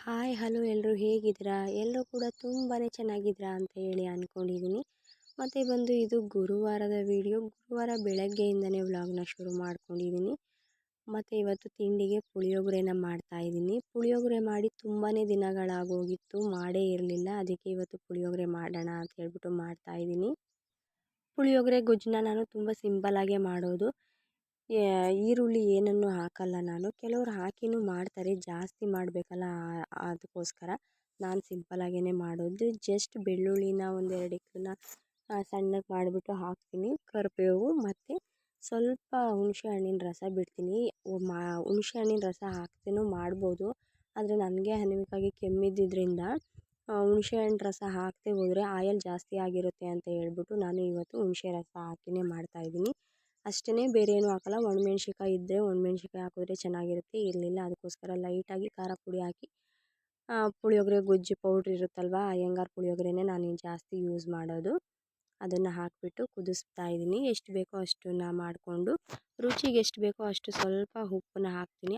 Hi hello ಎಲ್ಲರೂ ಹೇಗಿದ್ದೀರಾ? ಎಲ್ಲರೂ ಕೂಡ ತುಂಬಾ ಚೆನ್ನಾಗಿದ್ದೀರಾ ಅಂತ ಹೇಳಿ ಅಂದ್ಕೊಂಡಿದ್ದೀನಿ. ಮತ್ತು ಬಂದು ಇದು ಗುರುವಾರದ ವಿಡಿಯೋ. ಗುರುವಾರ ಬೆಳಗ್ಗೆಯಿಂದನೇ ವ್ಲಾಗ್ನ ಶುರು ಮಾಡ್ಕೊಂಡಿದ್ದೀನಿ. ಮತ್ತು ಇವತ್ತು ತಿಂಡಿಗೆ ಪುಳಿಯೋಗರೆನ ಮಾಡ್ತಾಯಿದ್ದೀನಿ. ಪುಳಿಯೋಗರೆ ಮಾಡಿ ತುಂಬಾ ದಿನಗಳಾಗೋಗಿತ್ತು, ಮಾಡೇ ಇರಲಿಲ್ಲ. ಅದಕ್ಕೆ ಇವತ್ತು ಪುಳಿಯೋಗರೆ ಮಾಡೋಣ ಅಂತ ಹೇಳ್ಬಿಟ್ಟು ಮಾಡ್ತಾಯಿದ್ದೀನಿ. ಪುಳಿಯೋಗರೆ ಗೊಜ್ಜನ್ನ ನಾನು ತುಂಬ ಸಿಂಪಲ್ಲಾಗೇ ಮಾಡೋದು. ಈರುಳ್ಳಿ ಏನನ್ನು ಹಾಕಲ್ಲ ನಾನು. ಕೆಲವರು ಹಾಕಿನೂ ಮಾಡ್ತಾರೆ, ಜಾಸ್ತಿ ಮಾಡಬೇಕಲ್ಲ ಅದಕ್ಕೋಸ್ಕರ ನಾನು ಸಿಂಪಲ್ಲಾಗೇ ಮಾಡೋದು. ಜಸ್ಟ್ ಬೆಳ್ಳುಳ್ಳಿನ ಒಂದೆರಡು ಇಕ್ಕನ್ನ ಸಣ್ಣಗೆ ಮಾಡಿಬಿಟ್ಟು ಹಾಕ್ತೀನಿ. ಕರಿಬೇವು ಮತ್ತು ಸ್ವಲ್ಪ ಹುಣಸೆ ಹಣ್ಣಿನ ರಸ ಬಿಡ್ತೀನಿ. ಹುಣಸೆ ಹಣ್ಣಿನ ರಸ ಹಾಕ್ತೇನೂ ಮಾಡ್ಬೋದು, ಆದರೆ ನನಗೆ ಅನಿವಾರ್ಯವಾಗಿ ಕೆಮ್ಮಿದ್ದಿದ್ದರಿಂದ ಹುಣಸೆ ಹಣ್ಣು ರಸ ಹಾಕದೆ ಹೋದರೆ ಆಯಲ್ ಜಾಸ್ತಿ ಆಗಿರುತ್ತೆ ಅಂತ ಹೇಳ್ಬಿಟ್ಟು ನಾನು ಇವತ್ತು ಹುಣಸೆ ರಸ ಹಾಕಿನೇ ಮಾಡ್ತಾಯಿದ್ದೀನಿ. ಅಷ್ಟೇ, ಬೇರೆ ಏನೂ ಹಾಕಲ್ಲ. ಒಣಮೆಣ್ಸಿಕಾಯಿ ಇದ್ದರೆ ಒಣಮೆಣ್ಸಿಕಾಯಿ ಹಾಕಿದ್ರೆ ಚೆನ್ನಾಗಿರುತ್ತೆ, ಇರಲಿಲ್ಲ ಅದಕ್ಕೋಸ್ಕರ ಲೈಟಾಗಿ ಖಾರ ಪುಡಿ ಹಾಕಿ ಪುಳಿಯೋಗರೆ ಗೊಜ್ಜು ಪೌಡ್ರ್ ಇರುತ್ತಲ್ವ, ಅಯ್ಯಂಗಾರ್ ಪುಳಿಯೋಗರೆನೇ ನಾನು ಜಾಸ್ತಿ ಯೂಸ್ ಮಾಡೋದು. ಅದನ್ನು ಹಾಕಿಬಿಟ್ಟು ಕುದಿಸ್ತಾ ಇದ್ದೀನಿ. ಎಷ್ಟು ಬೇಕೋ ಅಷ್ಟನ್ನು ಮಾಡಿಕೊಂಡು ರುಚಿಗೆ ಎಷ್ಟು ಬೇಕೋ ಅಷ್ಟು ಸ್ವಲ್ಪ ಉಪ್ಪನ್ನ ಹಾಕ್ತೀನಿ.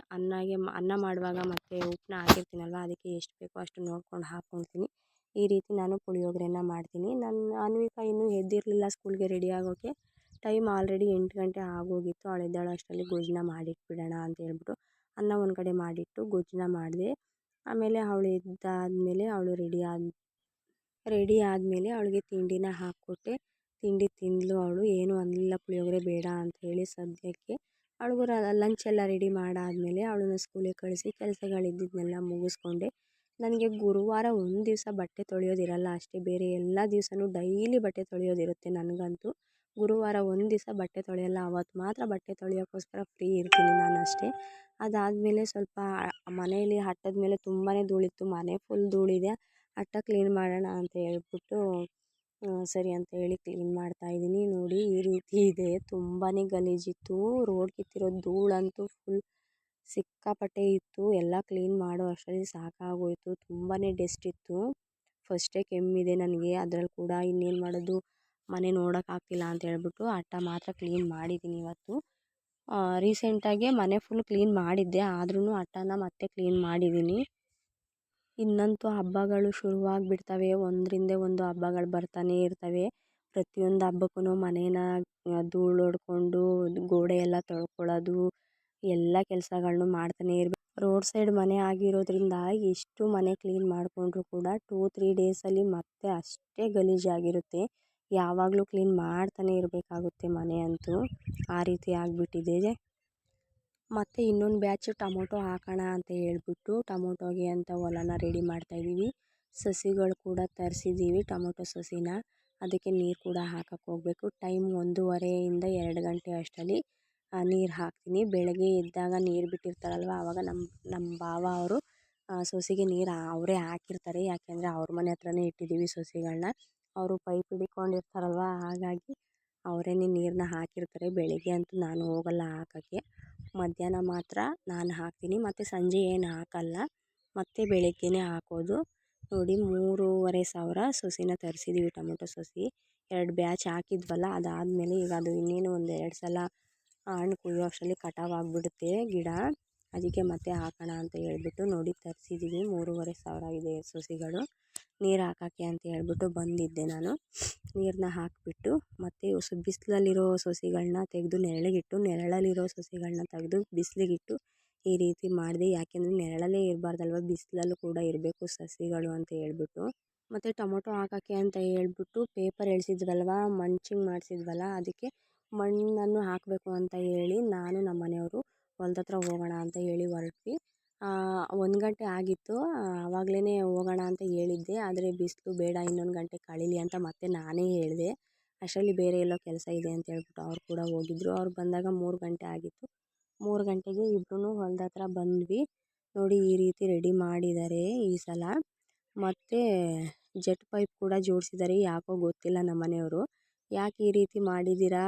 ಅನ್ನ ಮಾಡುವಾಗ ಮತ್ತು ಉಪ್ಪನ್ನ ಹಾಕಿರ್ತೀನಲ್ವ, ಅದಕ್ಕೆ ಎಷ್ಟು ಬೇಕೋ ಅಷ್ಟು ನೋಡ್ಕೊಂಡು ಹಾಕ್ಕೊಳ್ತೀನಿ. ಈ ರೀತಿ ನಾನು ಪುಳಿಯೋಗರೆನ ಮಾಡ್ತೀನಿ. ನನ್ನ ಅನ್ವಿಕಾ ಇನ್ನೂ ಎದ್ದಿರಲಿಲ್ಲ ಸ್ಕೂಲ್ಗೆ ರೆಡಿ ಆಗೋಕ್ಕೆ. ಟೈಮ್ ಆಲ್ರೆಡಿ 8 ಗಂಟೆ ಆಗೋಗಿತ್ತು. ಅವಳು ಎದ್ದೇಳೋ ಅಷ್ಟರಲ್ಲಿ ಗೊಜ್ಜನ್ನ ಮಾಡಿಟ್ಬಿಡೋಣ ಅಂತ ಹೇಳ್ಬಿಟ್ಟು ಅನ್ನ ಒಂದು ಕಡೆ ಮಾಡಿಟ್ಟು ಗೊಜ್ಜನ್ನ ಮಾಡಿದೆ. ಆಮೇಲೆ ಅವಳು ಎದ್ದಾದಮೇಲೆ ಅವಳು ರೆಡಿ ಆದಮೇಲೆ ಅವಳಿಗೆ ತಿಂಡಿನ ಹಾಕ್ಕೊಟ್ಟೆ. ತಿಂಡಿ ತಿಂದಳು ಅವಳು, ಏನೂ ಅನ್ನಲಿಲ್ಲ ಪುಳಿಯೋಗರೆ ಬೇಡ ಅಂತ ಹೇಳಿ ಸದ್ಯಕ್ಕೆ. ಅವಳಿಗೂ ಲಂಚ್ ಎಲ್ಲ ರೆಡಿ ಮಾಡಾದಮೇಲೆ ಅವಳನ್ನ ಸ್ಕೂಲಿಗೆ ಕಳಿಸಿ ಕೆಲಸಗಳಿದ್ದಿದ್ದನ್ನೆಲ್ಲ ಮುಗಿಸ್ಕೊಂಡೆ. ನನಗೆ ಗುರುವಾರ ಒಂದು ದಿವಸ ಬಟ್ಟೆ ತೊಳೆಯೋದಿರಲ್ಲ ಅಷ್ಟೇ, ಬೇರೆ ಎಲ್ಲ ದಿವಸನೂ ಡೈಲಿ ಬಟ್ಟೆ ತೊಳೆಯೋದಿರುತ್ತೆ ನನಗಂತೂ. ಗುರುವಾರ ಒಂದು ದಿವಸ ಬಟ್ಟೆ ತೊಳೆಯಲ್ಲ, ಅವತ್ತು ಮಾತ್ರ ಬಟ್ಟೆ ತೊಳೆಯೋಕ್ಕೋಸ್ಕರ ಫ್ರೀ ಇರ್ತೀನಿ ನಾನು ಅಷ್ಟೇ. ಅದಾದಮೇಲೆ ಸ್ವಲ್ಪ ಮನೆಯಲ್ಲಿ ಹಟ್ಟದ ಮೇಲೆ ತುಂಬಾ ಧೂಳಿತ್ತು, ಮನೆ ಫುಲ್ ಧೂಳಿದೆ. ಹಟ್ಟ ಕ್ಲೀನ್ ಮಾಡೋಣ ಅಂತ ಹೇಳ್ಬಿಟ್ಟು ಸರಿ ಅಂತ ಹೇಳಿ ಕ್ಲೀನ್ ಮಾಡ್ತಾಯಿದ್ದೀನಿ. ನೋಡಿ ಈ ರೀತಿ ಇದೆ, ತುಂಬಾ ಗಲೀಜಿತ್ತು. ರೋಡ್ ಕಿತ್ತಿರೋ ಧೂಳಂತೂ ಫುಲ್ ಸಿಕ್ಕಾಪಟ್ಟೆ ಇತ್ತು. ಎಲ್ಲ ಕ್ಲೀನ್ ಮಾಡೋ ಅಷ್ಟರಲ್ಲಿ ಸಾಕಾಗೋಯಿತು, ತುಂಬಾ ಡಸ್ಟ್ ಇತ್ತು. ಫಸ್ಟೇ ಕೆಮ್ಮಿದೆ ನನಗೆ, ಅದರಲ್ಲಿ ಕೂಡ ಇನ್ನೇನು ಮಾಡೋದು, ಮನೆ ನೋಡೋಕ್ಕಾಗ್ತಿಲ್ಲ ಅಂತ ಹೇಳ್ಬಿಟ್ಟು ಹಟ್ಟ ಮಾತ್ರ ಕ್ಲೀನ್ ಮಾಡಿದ್ದೀನಿ ಇವತ್ತು. ರೀಸೆಂಟಾಗೆ ಮನೆ ಫುಲ್ ಕ್ಲೀನ್ ಮಾಡಿದ್ದೆ, ಆದ್ರೂ ಹಟ್ಟನ ಮತ್ತೆ ಕ್ಲೀನ್ ಮಾಡಿದ್ದೀನಿ. ಇನ್ನಂತೂ ಹಬ್ಬಗಳು ಶುರುವಾಗಿಬಿಡ್ತವೆ, ಒಂದರಿಂದ ಒಂದು ಹಬ್ಬಗಳು ಬರ್ತಾನೆ ಇರ್ತವೆ. ಪ್ರತಿಯೊಂದು ಹಬ್ಬಕ್ಕೂ ಮನೇನ ಧೂಳು ಹೊಡ್ಕೊಂಡು ಗೋಡೆ ಎಲ್ಲ ತೊಳ್ಕೊಳ್ಳೋದು ಎಲ್ಲ ಕೆಲಸಗಳ್ನು ಮಾಡ್ತಾನೆ ಇರಬೇಕು. ರೋಡ್ ಸೈಡ್ ಮನೆ ಆಗಿರೋದ್ರಿಂದ ಎಷ್ಟು ಮನೆ ಕ್ಲೀನ್ ಮಾಡಿಕೊಂಡ್ರು ಕೂಡ 2-3 ಡೇಸಲ್ಲಿ ಮತ್ತೆ ಅಷ್ಟೇ ಗಲೀಜಾಗಿರುತ್ತೆ. ಯಾವಾಗಲೂ ಕ್ಲೀನ್ ಮಾಡ್ತಾನೆ ಇರಬೇಕಾಗುತ್ತೆ ಮನೆ ಅಂತೂ, ಆ ರೀತಿ ಆಗಿಬಿಟ್ಟಿದೆ. ಮತ್ತು ಇನ್ನೊಂದು ಬ್ಯಾಚ್ ಟೊಮೊಟೊ ಹಾಕೋಣ ಅಂತ ಹೇಳ್ಬಿಟ್ಟು ಟೊಮೊಟೊಗೆ ಅಂತ ಹೊಲನ ರೆಡಿ ಮಾಡ್ತಾಯಿದ್ದೀವಿ. ಸಸಿಗಳು ಕೂಡ ತರಿಸಿದ್ದೀವಿ, ಟೊಮೊಟೊ ಸಸಿನ. ಅದಕ್ಕೆ ನೀರು ಕೂಡ ಹಾಕಕ್ಕೆ ಹೋಗಬೇಕು. ಟೈಮ್ 1:30ಇಂದ 2 ಗಂಟೆ ಅಷ್ಟರಲ್ಲಿ ನೀರು ಹಾಕ್ತೀನಿ. ಬೆಳಗ್ಗೆ ಎದ್ದಾಗ ನೀರು ಬಿಟ್ಟಿರ್ತಾರಲ್ವ, ಆವಾಗ ನಮ್ಮ ಭಾವ ಅವರು ಸೊಸೆಗೆ ನೀರು ಅವರೇ ಹಾಕಿರ್ತಾರೆ. ಯಾಕೆಂದರೆ ಅವ್ರ ಮನೆ ಹತ್ರನೇ ಇಟ್ಟಿದ್ದೀವಿ ಸೊಸೆಗಳನ್ನ. ಅವರು ಪೈಪ್ ಹಿಡ್ಕೊಂಡಿರ್ತಾರಲ್ವ, ಹಾಗಾಗಿ ಅವರೇ ನೀರನ್ನ ಹಾಕಿರ್ತಾರೆ. ಬೆಳಗ್ಗೆ ಅಂತೂ ನಾನು ಹೋಗಲ್ಲ ಹಾಕೋಕ್ಕೆ, ಮಧ್ಯಾಹ್ನ ಮಾತ್ರ ನಾನು ಹಾಕ್ತೀನಿ. ಮತ್ತು ಸಂಜೆ ಏನು ಹಾಕಲ್ಲ, ಮತ್ತು ಬೆಳಗ್ಗೆನೇ ಹಾಕೋದು. ನೋಡಿ 3,500 ಸಸಿನ ತರಿಸಿದ್ದೀವಿ, ಟೊಮೊಟೊ ಸಸಿ. 2 ಬ್ಯಾಚ್ ಹಾಕಿದ್ವಲ್ಲ, ಅದಾದಮೇಲೆ ಈಗ ಅದು ಇನ್ನೇನು ಒಂದು 2 ಸಲ ಹಣ್ಣು ಕುಯ್ಯೋ ಅಷ್ಟರಲ್ಲಿ ಕಟಾವು ಆಗಿಬಿಡುತ್ತೆ ಗಿಡ. ಅದಕ್ಕೆ ಮತ್ತೆ ಹಾಕೋಣ ಅಂತ ಹೇಳ್ಬಿಟ್ಟು ನೋಡಿ ತರಿಸಿದ್ದೀವಿ. 3,500 ಇದೆ ಸಸಿಗಳು. ನೀರು ಹಾಕೋಕ್ಕೆ ಅಂತ ಹೇಳ್ಬಿಟ್ಟು ಬಂದಿದ್ದೆ ನಾನು. ನೀರನ್ನ ಹಾಕಿಬಿಟ್ಟು ಮತ್ತು ಬಿಸಿಲಲ್ಲಿರೋ ಸಸಿಗಳನ್ನ ತೆಗೆದು ನೆರಳಿಗಿಟ್ಟು, ನೆರಳಲ್ಲಿರೋ ಸಸಿಗಳನ್ನ ತೆಗೆದು ಬಿಸಿಲಿಗಿಟ್ಟು ಈ ರೀತಿ ಮಾಡಿದೆ. ಯಾಕೆಂದರೆ ನೆರಳಲ್ಲೇ ಇರಬಾರ್ದಲ್ವ, ಬಿಸಿಲಲ್ಲೂ ಕೂಡ ಇರಬೇಕು ಸಸಿಗಳು ಅಂತ ಹೇಳ್ಬಿಟ್ಟು. ಮತ್ತು ಟೊಮೊಟೊ ಹಾಕೋಕ್ಕೆ ಅಂತ ಹೇಳ್ಬಿಟ್ಟು ಪೇಪರ್ ಎಳ್ಸಿದ್ವಲ್ವ, ಮಲ್ಚಿಂಗ್ ಮಾಡಿಸಿದ್ವಲ್ಲ, ಅದಕ್ಕೆ ಮಣ್ಣನ್ನು ಹಾಕಬೇಕು ಅಂತ ಹೇಳಿ ನಾನು ನಮ್ಮ ಮನೆಯವರು ಹೊಲ್ದ ಹತ್ರ ಹೋಗೋಣ ಅಂತ ಹೇಳಿ ಹೊರಟ್ವಿ. 1 ಗಂಟೆ ಆಗಿತ್ತು, ಆವಾಗಲೇ ಹೋಗೋಣ ಅಂತ ಹೇಳಿದ್ದೆ. ಆದರೆ ಬಿಸಿಲು ಬೇಡ, ಇನ್ನೊಂದು ಗಂಟೆ ಕಳೀಲಿ ಅಂತ ಮತ್ತೆ ನಾನೇ ಹೇಳಿದೆ. ಅಷ್ಟರಲ್ಲಿ ಬೇರೆ ಎಲ್ಲೋ ಕೆಲಸ ಇದೆ ಅಂತ ಹೇಳ್ಬಿಟ್ಟು ಅವ್ರು ಕೂಡ ಹೋಗಿದ್ರು. ಅವ್ರು ಬಂದಾಗ 3 ಗಂಟೆ ಆಗಿತ್ತು. 3 ಗಂಟೆಗೆ ಇಬ್ಬರೂ ಹೊಲ್ದ ಹತ್ರ ಬಂದ್ವಿ. ನೋಡಿ ಈ ರೀತಿ ರೆಡಿ ಮಾಡಿದ್ದಾರೆ ಈ ಸಲ. ಮತ್ತು ಜೆಟ್ ಪೈಪ್ ಕೂಡ ಜೋಡಿಸಿದ್ದಾರೆ. ಯಾಕೋ ಗೊತ್ತಿಲ್ಲ ನಮ್ಮ ಮನೆಯವರು ಯಾಕೆ ಈ ರೀತಿ ಮಾಡಿದ್ದೀರಾ,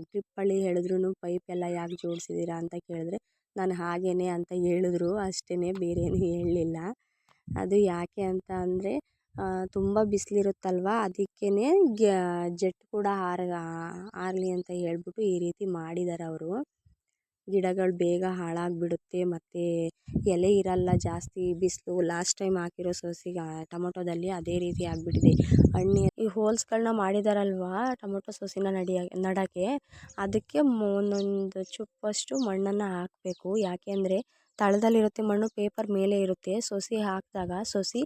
ಡ್ರಿಪ್ಪಲ್ಲಿ ಹೇಳಿದ್ರು ಪೈಪೆಲ್ಲ ಯಾಕೆ ಜೋಡಿಸಿದ್ದೀರಾ ಅಂತ ಕೇಳಿದ್ರೆ ನಾನು ಹಾಗೇನೆ ಅಂತ ಹೇಳಿದ್ರು ಅಷ್ಟೇ, ಬೇರೆ ಏನು ಹೇಳಲಿಲ್ಲ. ಅದು ಯಾಕೆ ಅಂತ ಅಂದರೆ ತುಂಬ ಬಿಸಿಲಿರುತ್ತಲ್ವ, ಅದಕ್ಕೇ ಜೆಟ್ ಕೂಡ ಆರಲಿ ಅಂತ ಹೇಳ್ಬಿಟ್ಟು ಈ ರೀತಿ ಮಾಡಿದ್ದಾರೆ ಅವರು. ಗಿಡಗಳು ಬೇಗ ಹಾಳಾಗಿಬಿಡುತ್ತೆ ಮತ್ತು ಎಲೆ ಇರಲ್ಲ ಜಾಸ್ತಿ ಬಿಸಿಲು. ಲಾಸ್ಟ್ ಟೈಮ್ ಹಾಕಿರೋ ಸಸಿಗೆ ಟೊಮೊಟೊದಲ್ಲಿ ಅದೇ ರೀತಿ ಆಗಿಬಿಟ್ಟಿದೆ. ಈ ಹೋಲ್ಸ್ಗಳನ್ನ ಮಾಡಿದಾರಲ್ವಾ ಟೊಮೊಟೊ ಸಸಿನ ನಡೋಕ್ಕೆ, ಅದಕ್ಕೆ ಒಂದೊಂದು ಚುಪ್ಪಷ್ಟು ಮಣ್ಣನ್ನು ಹಾಕಬೇಕು. ಯಾಕೆ ಅಂದರೆ ತಳದಲ್ಲಿರುತ್ತೆ ಮಣ್ಣು, ಪೇಪರ್ ಮೇಲೆ ಇರುತ್ತೆ. ಸಸಿ ಹಾಕಿದಾಗ ಸಸಿ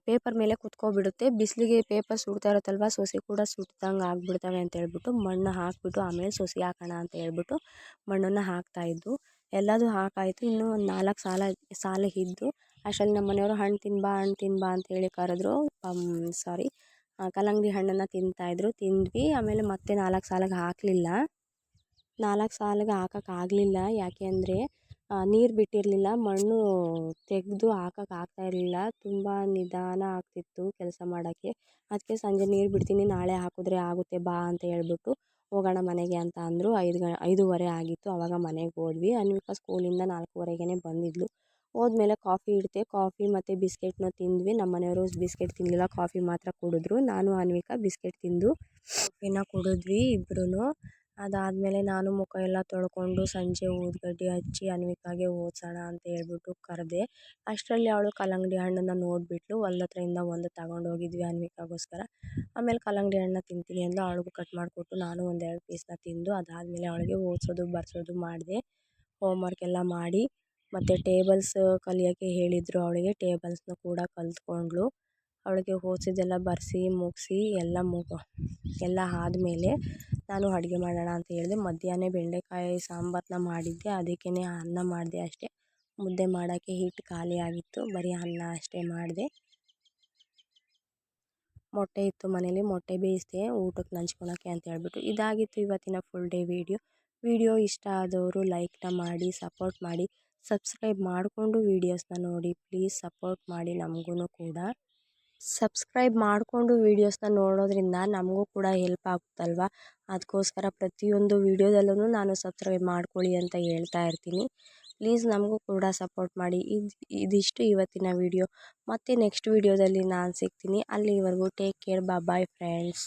ಪೇಪರ್ ಮೇಲೆ ಕುತ್ಕೊಬಿಡುತ್ತೆ. ಬಿಸಿಲಿಗೆ ಪೇಪರ್ ಸುಡ್ತಾ ಇರುತ್ತಲ್ವ, ಸಸಿ ಕೂಡ ಸುಟ್ದಂಗೆ ಆಗಿಬಿಡ್ತವೆ ಅಂತ ಹೇಳ್ಬಿಟ್ಟು ಮಣ್ಣು ಹಾಕಿಬಿಟ್ಟು ಆಮೇಲೆ ಸಸಿ ಹಾಕೋಣ ಅಂತ ಹೇಳ್ಬಿಟ್ಟು ಮಣ್ಣನ್ನು ಹಾಕ್ತಾಯಿದ್ದು. ಎಲ್ಲದೂ ಹಾಕಾಯಿತು. ಇನ್ನೂ ಒಂದು 4 ಸಾಲ ಇದ್ದು ಅಷ್ಟರಲ್ಲಿ ನಮ್ಮ ಮನೆಯವರು ಹಣ್ಣು ತಿನ್ಬಾ ಅಂತ ಹೇಳಿ ಕರೆದ್ರು. ಕಲ್ಲಂಗಡಿ ಹಣ್ಣನ್ನು ತಿಂತಾಯಿದ್ರು. ತಿಂದ್ವಿ. ಆಮೇಲೆ ಮತ್ತೆ 4 ಸಾಲಿಗೆ ಹಾಕಲಿಲ್ಲ. 4 ಸಾಲಿಗೆ ಹಾಕೋಕ್ಕಾಗಲಿಲ್ಲ. ಯಾಕೆ ಅಂದರೆ ನೀರು ಬಿಟ್ಟಿರಲಿಲ್ಲ. ಮಣ್ಣು ತೆಗೆದು ಹಾಕೋಕ್ಕಾಗ್ತಾಯಿರಲಿಲ್ಲ. ತುಂಬ ನಿಧಾನ ಆಗ್ತಿತ್ತು ಕೆಲಸ ಮಾಡೋಕ್ಕೆ. ಅದಕ್ಕೆ ಸಂಜೆ ನೀರು ಬಿಡ್ತೀನಿ, ನಾಳೆ ಹಾಕಿದ್ರೆ ಆಗುತ್ತೆ ಬಾ ಅಂತ ಹೇಳ್ಬಿಟ್ಟು ಹೋಗೋಣ ಮನೆಗೆ ಅಂತ ಅಂದರು. 5:30 ಆಗಿತ್ತು. ಆವಾಗ ಮನೆಗೆ ಹೋದ್ವಿ. ಅನ್ವಿಕಾ ಸ್ಕೂಲಿಂದ 4:30ಗೆ ಬಂದಿದ್ಲು. ಹೋದ್ಮೇಲೆ ಕಾಫಿ ಇಡ್ತೆ, ಕಾಫಿ ಮತ್ತು ಬಿಸ್ಕೆಟ್ನ ತಿಂದ್ವಿ. ನಮ್ಮ ಮನೆಯವರು ಬಿಸ್ಕೆಟ್ ತಿನ್ನಲಿಲ್ಲ, ಕಾಫಿ ಮಾತ್ರ ಕುಡಿದ್ರು. ನಾನು ಅನ್ವಿಕಾ ಬಿಸ್ಕೆಟ್ ತಿಂದು ಕಾಫಿನ ಕುಡಿದ್ವಿ ಇಬ್ಬರೂ. ಅದಾದಮೇಲೆ ನಾನು ಮುಖ ಎಲ್ಲ ತೊಳ್ಕೊಂಡು ಸಂಜೆ ಊದುಗಡ್ಡಿ ಹಚ್ಚಿ ಅನ್ವಿಕಾಗೆ ಓದಿಸೋಣ ಅಂತ ಹೇಳ್ಬಿಟ್ಟು ಕರೆದೆ. ಅಷ್ಟರಲ್ಲಿ ಅವಳು ಕಲ್ಲಂಗಡಿ ಹಣ್ಣನ್ನು ನೋಡಿಬಿಟ್ಲು. ಹೊಲದ ಒಂದು ತಗೊಂಡೋಗಿದ್ವಿ ಅನ್ವಿಕಾಗೋಸ್ಕರ. ಆಮೇಲೆ ಕಲ್ಲಂಗಡಿ ಹಣ್ಣನ್ನ ತಿಂತೀನಿ ಅಂದ್ಲು. ಅವಳಿಗೂ ಕಟ್ ಮಾಡಿಕೊಟ್ಟು ನಾನು ಒಂದೆರಡು ಪೀಸ್ನ ತಿಂದು ಅದಾದಮೇಲೆ ಅವಳಿಗೆ ಓದಿಸೋದು ಬರ್ಸೋದು ಮಾಡಿದೆ. ಹೋಮ್ವರ್ಕ್ ಎಲ್ಲ ಮಾಡಿ ಮತ್ತು ಟೇಬಲ್ಸ್ ಕಲಿಯೋಕ್ಕೆ ಹೇಳಿದರು ಅವಳಿಗೆ. ಟೇಬಲ್ಸ್ನ ಕೂಡ ಕಲಿತ್ಕೊಂಡ್ಳು. ಅವಳಿಗೆ ಓದಿಸಿದ್ದೆಲ್ಲ ಬರೆಸಿ ಮುಗಿಸಿ ಎಲ್ಲ ಆದಮೇಲೆ ನಾನು ಅಡುಗೆ ಮಾಡೋಣ ಅಂತ ಹೇಳಿದೆ. ಮಧ್ಯಾಹ್ನ ಬೆಂಡೆಕಾಯಿ ಸಾಂಬಾರನ್ನ ಮಾಡಿದ್ದೆ, ಅದಕ್ಕೇ ಅನ್ನ ಮಾಡಿದೆ ಅಷ್ಟೇ. ಮುದ್ದೆ ಮಾಡೋಕ್ಕೆ ಹಿಟ್ಟು ಖಾಲಿ ಆಗಿತ್ತು, ಬರೀ ಅನ್ನ ಅಷ್ಟೇ ಮಾಡಿದೆ. ಮೊಟ್ಟೆ ಇತ್ತು ಮನೇಲಿ, ಮೊಟ್ಟೆ ಬೇಯಿಸಿದೆ ಊಟಕ್ಕೆ ನಂಚ್ಕೊಳಕ್ಕೆ ಅಂತ ಹೇಳ್ಬಿಟ್ಟು. ಇದಾಗಿತ್ತು ಇವತ್ತಿನ ಫುಲ್ ಡೇ ವಿಡಿಯೋ ಇಷ್ಟ ಆದವರು ಲೈಕ್ನ ಮಾಡಿ, ಸಪೋರ್ಟ್ ಮಾಡಿ, ಸಬ್ಸ್ಕ್ರೈಬ್ ಮಾಡಿಕೊಂಡು ವೀಡಿಯೋಸ್ನ ನೋಡಿ. ಪ್ಲೀಸ್ ಸಪೋರ್ಟ್ ಮಾಡಿ ನಮಗೂ ಕೂಡ. ಸಬ್ಸ್ಕ್ರೈಬ್ ಮಾಡಿಕೊಂಡು ವೀಡಿಯೋಸ್ನ ನೋಡೋದ್ರಿಂದ ನಮಗೂ ಕೂಡ ಹೆಲ್ಪ್ ಆಗುತ್ತಲ್ವ. ಅದಕ್ಕೋಸ್ಕರ ಪ್ರತಿಯೊಂದು ವೀಡಿಯೋದಲ್ಲೂ ನಾನು ಸಬ್ಸ್ಕ್ರೈಬ್ ಮಾಡ್ಕೊಳ್ಳಿ ಅಂತ ಹೇಳ್ತಾ ಇರ್ತೀನಿ. ಪ್ಲೀಸ್ ನಮಗೂ ಕೂಡ ಸಪೋರ್ಟ್ ಮಾಡಿ. ಇದಿಷ್ಟು ಇವತ್ತಿನ ವಿಡಿಯೋ. ಮತ್ತೆ ನೆಕ್ಸ್ಟ್ ವಿಡಿಯೋದಲ್ಲಿ ನಾನು ಸಿಗ್ತೀನಿ. ಅಲ್ಲಿವರೆಗೂ ಟೇಕ್ ಕೇರ್, ಬಾಯ್ ಫ್ರೆಂಡ್ಸ್.